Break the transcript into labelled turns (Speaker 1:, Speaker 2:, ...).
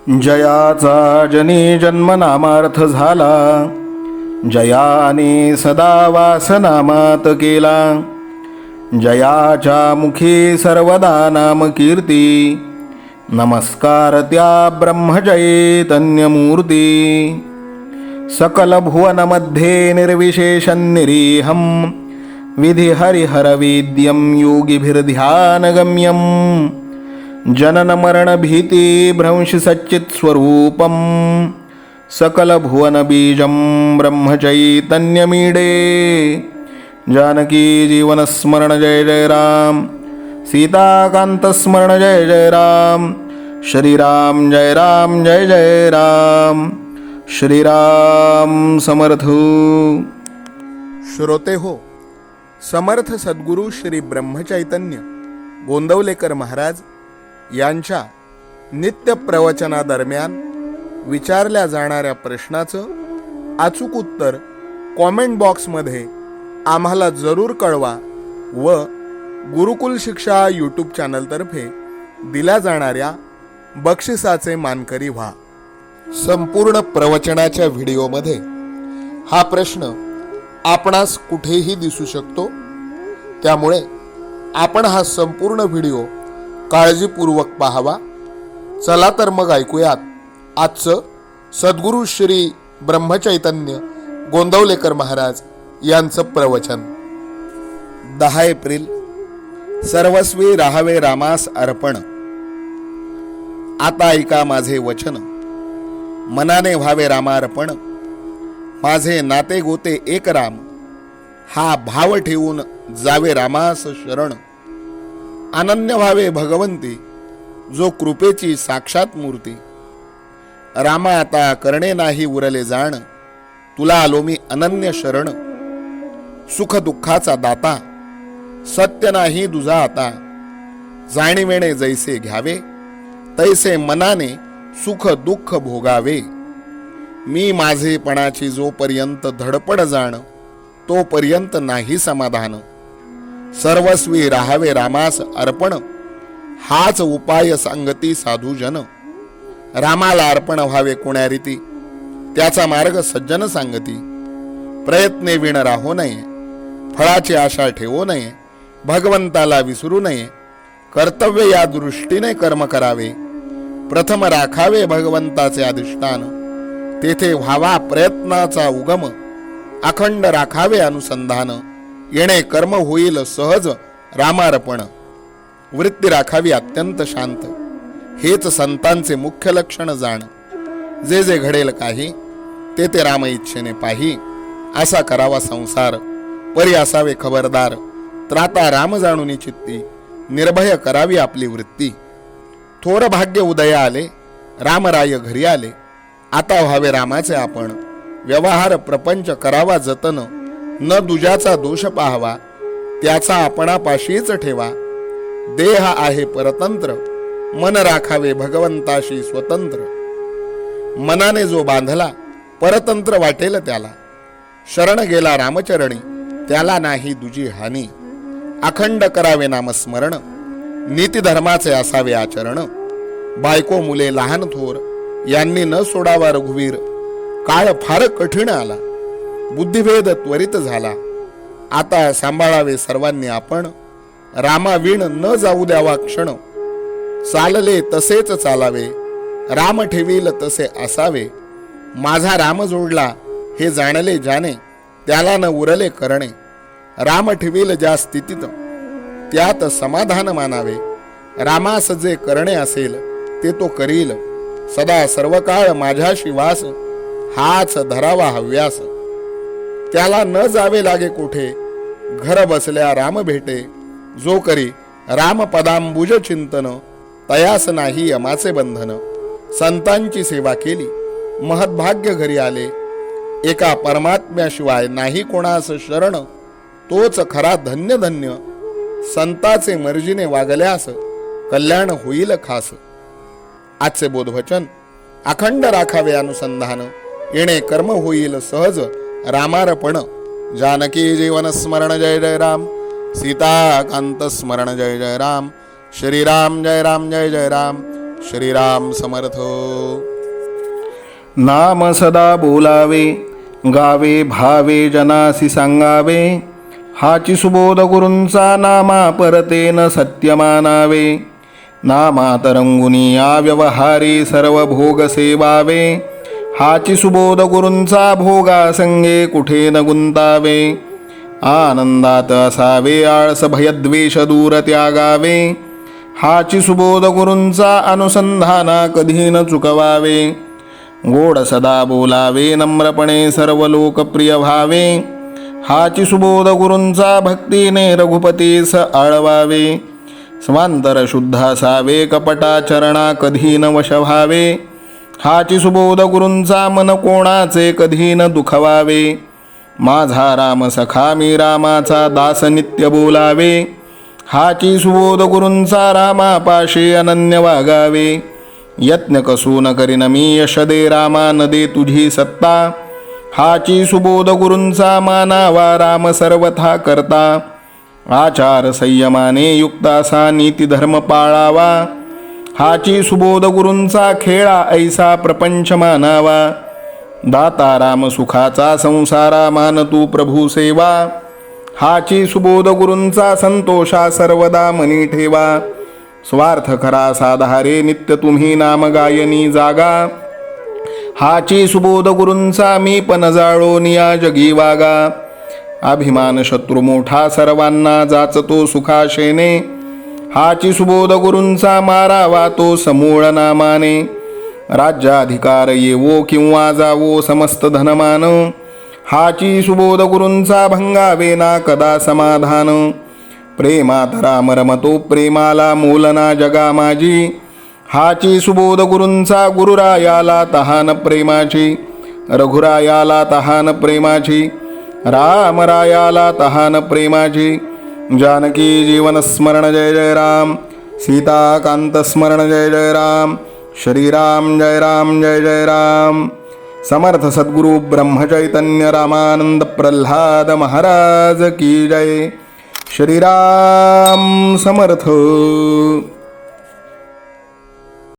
Speaker 1: जयाचा जनी जन्मनामार्थ झाला, जयाने सदा वासनामात केला. जयाच्या मुखी सर्वदा नाम कीर्ती, नमस्कार त्या ब्रह्मचैतन्यमूर्ती. सकल भुवनमध्ये निर्विशेषं निरीहं, विधि हरिहरवेद्यं योगिभिर्ध्यानगम्यं. जनन मरण भीति भ्रंश सच्चित् स्वरूपं, सकल भुवन बीजं ब्रह्मचैतन्यमीडे. जानकी जीवन स्मरण जय जय राम, सीताकांत स्मरण जय जय राम. श्रीराम जय राम जय जय राम. श्रीराम समर्थ. श्रोते हो, समर्थ सद्गुरू श्री ब्रह्मचैतन्य गोंदवलेकर महाराज यांच्या नित्य प्रवचनादरम्यान विचारल्या जाणाऱ्या प्रश्नाचं अचूक उत्तर कॉमेंट बॉक्समध्ये आम्हाला जरूर कळवा व गुरुकुल शिक्षा यूट्यूब चॅनलतर्फे दिल्या जाणाऱ्या बक्षिसाचे मानकरी व्हा. संपूर्ण प्रवचनाच्या व्हिडिओमध्ये हा प्रश्न आपणास कुठेही दिसू शकतो, त्यामुळे आपण हा संपूर्ण व्हिडिओ काळजीपूर्वक पाहावा. चला तर मग ऐकूयात आजचं सद्गुरू श्री ब्रह्मचैतन्य गोंदवलेकर महाराज यांचं प्रवचन. 10 एप्रिल. सर्वस्वी राहावे रामास अर्पण. आता ऐका माझे वचन, मनाने व्हावे रामार्पण. माझे नाते गोते एक राम, हा भाव ठेवून जावे रामास शरण. अनन्य व्हावे भगवंती, जो कृपेची साक्षात मूर्ती. रामा आता करणे नाही उरले जाण, तुला आलो मी अनन्य शरण. सुख दुःखाचा दाता, सत्य नाही दुजा आता. जाणीवेणे जैसे घ्यावे, तैसे मनाने सुख दुःख भोगावे. मी माझेपणाची जोपर्यंत धडपड जाण, तोपर्यंत नाही समाधान. सर्वस्वी राहावे रामास अर्पण, हाच उपाय सांगती साधूजन. रामाला अर्पण व्हावे कोण्या रीती, त्याचा मार्ग सज्जन सांगती. प्रयत्ने विण राहो नये, फळाची आशा ठेवू नये. भगवंताला विसरू नये, कर्तव्य या दृष्टीने कर्म करावे. प्रथम राखावे भगवंताचे अधिष्ठान, तेथे व्हावा प्रयत्नाचा उगम. अखंड राखावे अनुसंधान, येणे कर्म होईल सहज रामार्पण. वृत्ती राखावी अत्यंत शांत, हेच संतांचे मुख्य लक्षण जाण. जे जे घडेल काही, ते ते राम इच्छेने पाही. असा करावा संसार, परी असावे खबरदार. त्राता राम जाणूनी चित्ती, निर्भय करावी आपली वृत्ती. थोर भाग्य उदया आले, रामराय घरी आले. आता व्हावे रामाचे आपण, व्यवहार प्रपंच करावा जतन. न दुजाचा दोष पाहावा, त्याचा आपणापाशीच ठेवा. देह आहे परतंत्र, मन राखावे भगवंताशी स्वतंत्र. मनाने जो बांधला, परतंत्र वाटेल त्याला. शरण गेला रामचरणी, त्याला नाही दुजी हानी. अखंड करावे नामस्मरण, नीती धर्माचे असावे आचरण. बायको मुले लहान थोर, यांनी न सोडावा रघुवीर. काळ फार कठीण आला, बुद्धिभेद त्वरित झाला. आता सांभाळावे सर्वांनी आपण, रामाविण न जाऊ द्यावा क्षण. चालले तसेच चालावे, राम ठेवील तसे असावे. माझा राम जोडला हे जाणले जाणे, त्याला न उरले करणे. राम ठेवील ज्या स्थितीत, त्यात समाधान मानावे. रामास जे करणे असेल, ते तो करील. सदा सर्व काळ माझ्याशी वास, हाच धरावा हव्यास. त्याला न जावे लागे कोठे, घर बसल्या राम भेटे. जो करी राम पदांबुज चिंतन, तयास नाही यमाचे बंधन. संतांची सेवा केली, महद्भाग्य घरी आले. एका परमात्म्याशिवाय नाही कोणास शरण, तोच खरा धन्य धन्य. संताचे मर्जीने वागल्यास, कल्याण होईल खास. आजचे बोधवचन, अखंड राखावे अनुसंधान. येणे कर्म होईल सहज रामार्पण. जानकी जीवन स्मरण जय जय राम, सीताकांत स्मरण जय जय राम. श्रीराम जय राम जय जय राम. श्रीराम समर्थ.
Speaker 2: नाम सदा बोलावे, गावे भावे जनासी सांगावे. हाची सुबोध गुरूंचा नामा परतेन सत्य मानावे. नामात रंगुनी या व्यवहारी सर्व भोग सेवावे. हाची सुबोध गुरूंचा भोगा संगे कुठे न गुंतावे. आनंदात असावे आळस भयद्वेष दूर त्यागावे. हाची सुबोध गुरूंचा अनुसंधाना कधी न चुकवावे. गोड सदा बोलावे नम्रपणे सर्व लोकप्रिय व्हावे. हाची सुबोध गुरूंचा भक्तीने रघुपतीस आळवावे. स्वांतर शुद्ध असावे कपटाचरणा कधी न वश व्हावे. हाची सुबोध गुरूंचा मन कोणाचे कधी न दुखवावे. माझा राम सखा मी रामाचा दास नित्य बोलावे. हाची सुबोध गुरूंचा रामापाशी अनन्य वागावे. यत्न कसून करीन मी यश दे रामा न दे तुझी सत्ता. हाची सुबोध गुरूंचा मानावा राम सर्वथा करता. आचार संयमाने युक्त असा नीती धर्म पाळावा. हाची सुबोध गुरूंचा खेळा ऐसा प्रपंच मानावा. दाता राम सुखाचा संसारा मान तू प्रभू सेवा. हाची सुबोध गुरूंचा संतोषा सर्वदा मनी ठेवा. स्वार्थ खरा साधारे नित्य तुम्ही नाम गायनी जागा. हाची सुबोध गुरूंचा मी पण जाळो निया जगी वागा. अभिमान शत्रू मोठा सर्वांना जाचतो सुखाशेने. हाची सुबोध गुरूंचा मारावा तो समूळ नामाने. राज्याधिकार येवो किंवा जावो समस्त धनमान. हाची सुबोध गुरूंचा भंगावे ना कदा समाधान. प्रेमात राम रमतो प्रेमाला मूलना जगा माझी. हाची सुबोध गुरूंचा गुरुरायाला तहान प्रेमाची. रघुरायाला तहान प्रेमाची. रामरायाला तहान प्रेमाची. जानकी जीवन स्मरण जय जय राम. सीताकांत स्मरण जय जय राम. श्रीराम जय राम जय जय राम. समर्थ सद्गुरु ब्रह्मचैतन्य रामानंद प्रल्हाद महाराज की जय. श्रीराम समर्थ.